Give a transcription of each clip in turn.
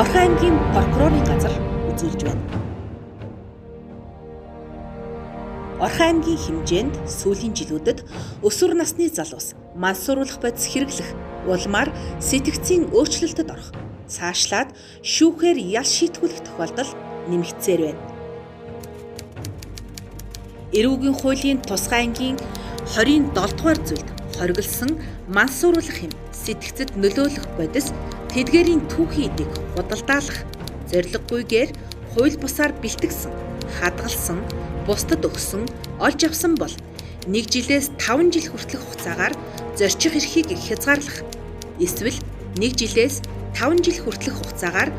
Орхон аймгийн прокурорын газар үзүүлж байна. Орхон аймгийн хэмжээнд сүүлийн жилүүдэд өсвөр насны залуус мансууруулах бодис хэрэглэх, улмаар сэтгцийн өөрчлөлтөд орох, цаашлаад шүүхээр ял шийтгүүлэх тохиолдол нэмэгдсээр байна. Эрүүгийн хуулийн тусгай ангийн 27 дугаар зүйлд хориглосон мансууруулах хэм сэтгцэд нөлөөлөх бодис тэдгээрийн түүхийн эдийг худалдаалах, зорилгогүйгээр хууль бусаар бэлтгэсэн, хадгалсан, бусдад өгсөн, олж авсан бол 1 жилээс 5 жил хүртэлх хугацаагаар зорчих эрхийг хязгаарлах, эсвэл 1 жилээс 5 жил хүртэлх хугацаагаар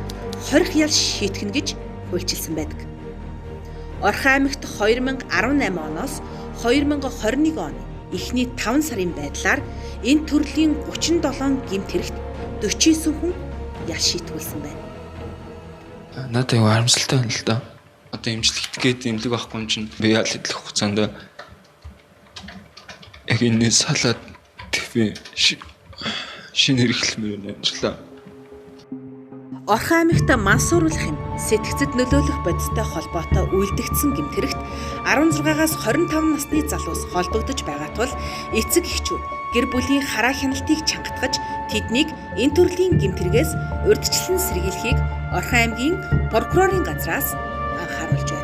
хорих ял шийтгэнэ гэж хуульчилсан байдаг. Орхон аймагт 2018 оноос 2021 оны эхний 5 сарын байдлаар энэ төрлийн 37 гэмт хэрэгт 49 хүн ял шийтгүүлсэн байна. Надад аюу харамсалтай байна л да. Одоо имжлэгтгээд имлэг байхгүй юм чинь би ял идэх хугацаанд яг энэ салаад тэвэ шинэ хэрэглэмээр амжлаа. Орхон аймагт мансууруулах хэм сэтгцэд нөлөөлөх бодистой холбоотой үйлдэгдсэн гэмт хэрэгт 16-аас 25 насны залуус холбогдож байгаа тул эцэг эхчүүд гэр бүлийн хараа хяналтыг чангатгаж тэднийг энэ төрлийн гэмт хэрэгээс урьдчилан сэргийлэхийг Орхон аймгийн прокурорын газраас анхааруулж байна.